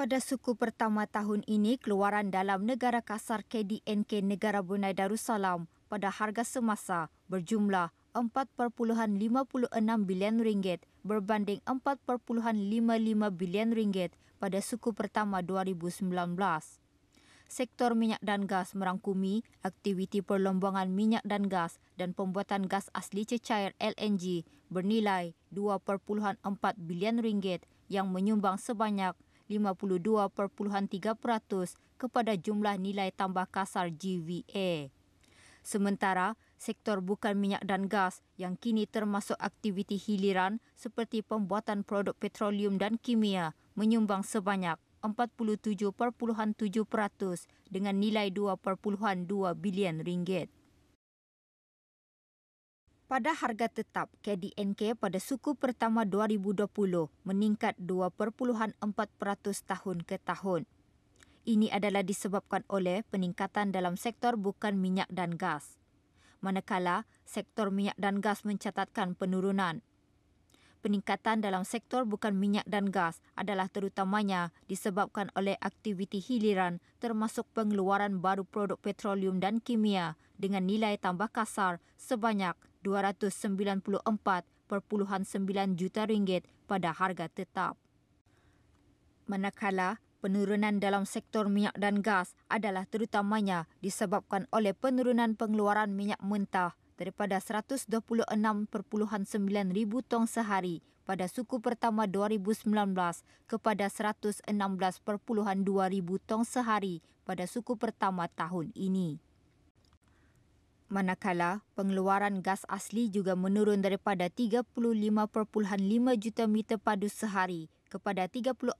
Pada suku pertama tahun ini, keluaran dalam negara kasar KDNK Negara Brunei Darussalam pada harga semasa berjumlah RM4.56 bilion berbanding RM4.55 bilion pada suku pertama 2019. Sektor minyak dan gas merangkumi aktiviti perlombangan minyak dan gas dan pembuatan gas asli cecair LNG bernilai RM2.4 bilion yang menyumbang sebanyak 52.3% kepada jumlah nilai tambah kasar GVA. Sementara, sektor bukan minyak dan gas yang kini termasuk aktiviti hiliran seperti pembuatan produk petroleum dan kimia menyumbang sebanyak 47.7% dengan nilai RM2.2 bilion. Pada harga tetap, KDNK pada suku pertama 2020 meningkat 2.4% tahun ke tahun. Ini adalah disebabkan oleh peningkatan dalam sektor bukan minyak dan gas. Manakala, sektor minyak dan gas mencatatkan penurunan. Peningkatan dalam sektor bukan minyak dan gas adalah terutamanya disebabkan oleh aktiviti hiliran termasuk pengeluaran baru produk petroleum dan kimia dengan nilai tambah kasar sebanyak RM294.9 juta pada harga tetap. Manakala, penurunan dalam sektor minyak dan gas adalah terutamanya disebabkan oleh penurunan pengeluaran minyak mentah daripada 126.9 ribu tong sehari pada suku pertama 2019 kepada 116.2 ribu tong sehari pada suku pertama tahun ini. Manakala, pengeluaran gas asli juga menurun daripada 35.5 juta meter padu sehari kepada 34.8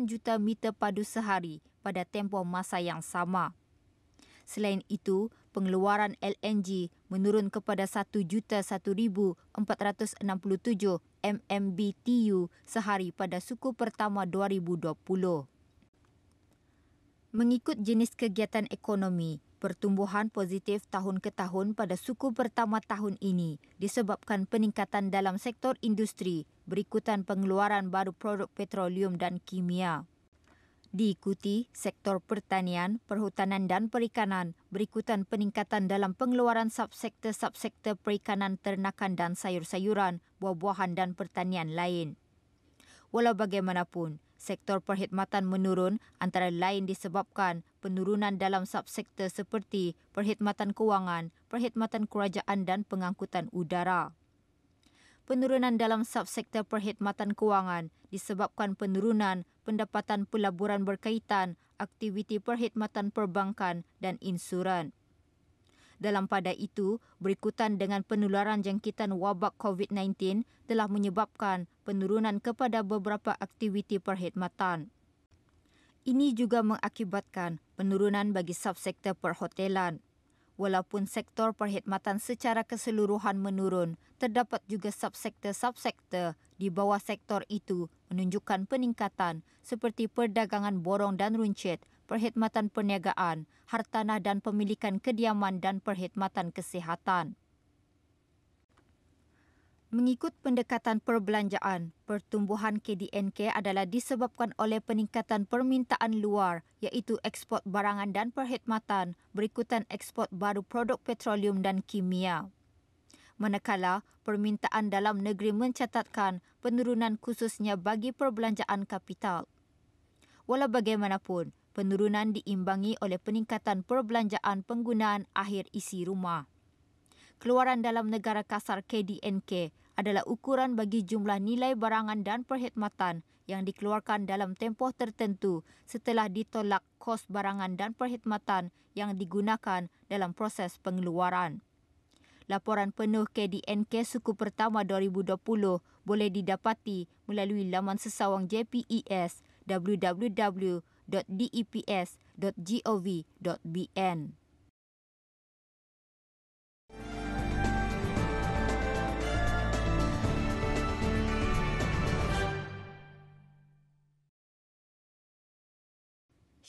juta meter padu sehari pada tempoh masa yang sama. Selain itu, pengeluaran LNG menurun kepada 1,1,467 MMBTU sehari pada suku pertama 2020. Mengikut jenis kegiatan ekonomi, pertumbuhan positif tahun ke tahun pada suku pertama tahun ini disebabkan peningkatan dalam sektor industri berikutan pengeluaran baru produk petroleum dan kimia. Diikuti sektor pertanian, perhutanan dan perikanan berikutan peningkatan dalam pengeluaran subsektor perikanan, ternakan dan sayur-sayuran, buah-buahan dan pertanian lain. Walau bagaimanapun, sektor perkhidmatan menurun antara lain disebabkan penurunan dalam subsektor seperti perkhidmatan kewangan, perkhidmatan kerajaan dan pengangkutan udara. Penurunan dalam subsektor perkhidmatan kewangan disebabkan penurunan pendapatan pelaburan berkaitan, aktiviti perkhidmatan perbankan dan insuran. Dalam pada itu, berikutan dengan penularan jangkitan wabak COVID-19 telah menyebabkan penurunan kepada beberapa aktiviti perkhidmatan. Ini juga mengakibatkan penurunan bagi subsektor perhotelan. Walaupun sektor perkhidmatan secara keseluruhan menurun, terdapat juga subsektor-subsektor di bawah sektor itu menunjukkan peningkatan seperti perdagangan borong dan runcit, perkhidmatan perniagaan, hartanah dan pemilikan kediaman dan perkhidmatan kesihatan. Mengikut pendekatan perbelanjaan, pertumbuhan KDNK adalah disebabkan oleh peningkatan permintaan luar iaitu ekspor barangan dan perkhidmatan berikutan ekspor baru produk petroleum dan kimia. Manakala, permintaan dalam negeri mencatatkan penurunan khususnya bagi perbelanjaan kapital. Walau bagaimanapun, penurunan diimbangi oleh peningkatan perbelanjaan penggunaan akhir isi rumah. Keluaran dalam negara kasar KDNK adalah ukuran bagi jumlah nilai barangan dan perkhidmatan yang dikeluarkan dalam tempoh tertentu setelah ditolak kos barangan dan perkhidmatan yang digunakan dalam proses pengeluaran. Laporan penuh KDNK suku pertama 2020 boleh didapati melalui laman sesawang JPES www.deps.gov.bn.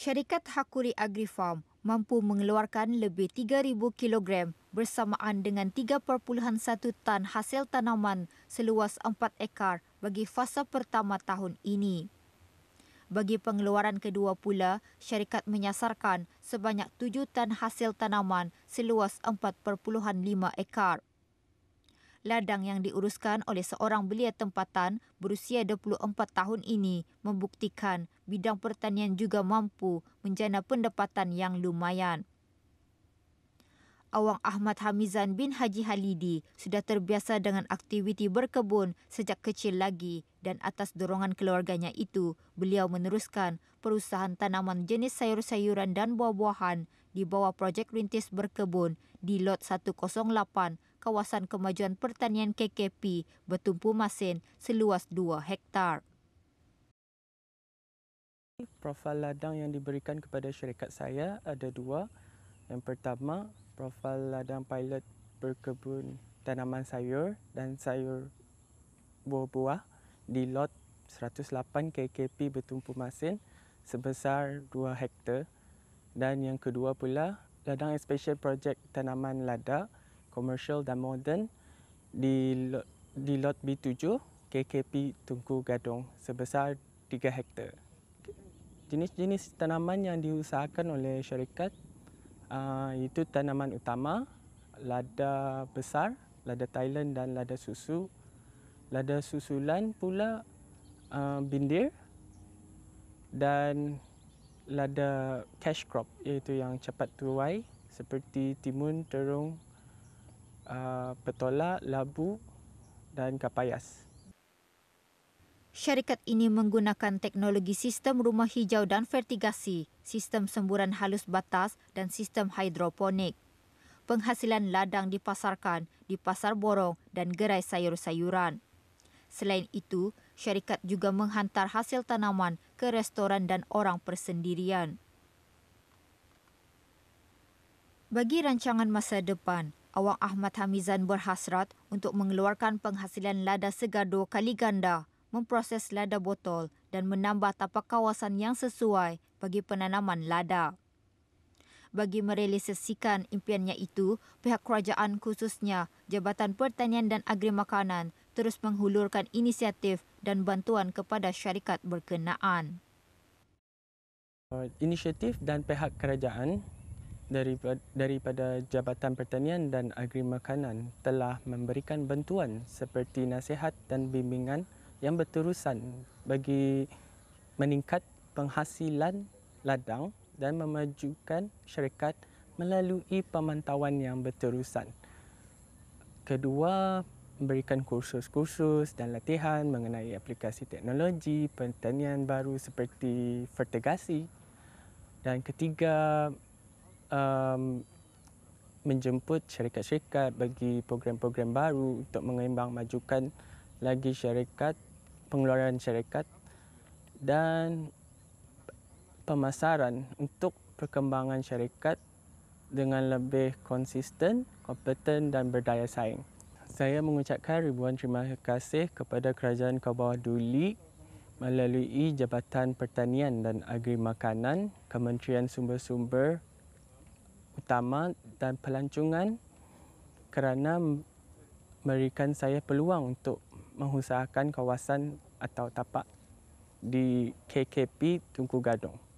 Syarikat Hakuri Agrifarm mampu mengeluarkan lebih 3,000 kilogram bersamaan dengan 3.1 tan hasil tanaman seluas 4 ekar bagi fasa pertama tahun ini. Bagi pengeluaran kedua pula, syarikat menyasarkan sebanyak 7 tan hasil tanaman seluas 4.5 ekar. Ladang yang diuruskan oleh seorang belia tempatan berusia 24 tahun ini membuktikan bidang pertanian juga mampu menjana pendapatan yang lumayan. Awang Ahmad Hamizan bin Haji Halidi sudah terbiasa dengan aktiviti berkebun sejak kecil lagi dan atas dorongan keluarganya itu, beliau meneruskan perusahaan tanaman jenis sayur-sayuran dan buah-buahan di bawah projek rintis berkebun di Lot 108, kawasan kemajuan pertanian KKP Bertumpu Masin seluas 2 hektar. Profil ladang yang diberikan kepada syarikat saya ada dua. Yang pertama, profil ladang pilot berkebun tanaman sayur dan sayur buah-buah di lot 108 KKP Bertumpu Masin sebesar 2 hektar. Dan yang kedua pula, ladang special project tanaman lada, komersial dan moden di lot B7 KKP Tunku Gadong sebesar 3 hektar. Jenis-jenis tanaman yang diusahakan oleh syarikat itu tanaman utama, lada besar, lada Thailand dan lada susu. Lada susulan pula bindir dan lada cash crop iaitu yang cepat tuai seperti timun, terung, petola, labu dan kapayas. Syarikat ini menggunakan teknologi sistem rumah hijau dan vertigasi, sistem semburan halus batas dan sistem hidroponik. Penghasilan ladang dipasarkan di pasar borong dan gerai sayur-sayuran. Selain itu, syarikat juga menghantar hasil tanaman ke restoran dan orang persendirian. Bagi rancangan masa depan, Awang Ahmad Hamizan berhasrat untuk mengeluarkan penghasilan lada segar 2 kali ganda, memproses lada botol dan menambah tapak kawasan yang sesuai bagi penanaman lada. Bagi merealisasikan impiannya itu, pihak kerajaan khususnya Jabatan Pertanian dan Agri Makanan terus menghulurkan inisiatif dan bantuan kepada syarikat berkenaan. Inisiatif dan pihak kerajaan daripada Jabatan Pertanian dan Agri Makanan telah memberikan bantuan seperti nasihat dan bimbingan yang berterusan bagi meningkat penghasilan ladang dan memajukan syarikat melalui pemantauan yang berterusan. Kedua, memberikan kursus-kursus dan latihan mengenai aplikasi teknologi pertanian baru seperti vertigasi. Dan ketiga, menjemput syarikat-syarikat bagi program-program baru untuk mengembang majukan lagi syarikat, pengeluaran syarikat dan pemasaran untuk perkembangan syarikat dengan lebih konsisten, kompeten dan berdaya saing. Saya mengucapkan ribuan terima kasih kepada Kerajaan Kebawah Duli melalui Jabatan Pertanian dan Agri Makanan, Kementerian Sumber-Sumber Utama dan Pelancongan kerana memberikan saya peluang untuk mengusahakan kawasan atau tapak di KKP Tunku Gadong.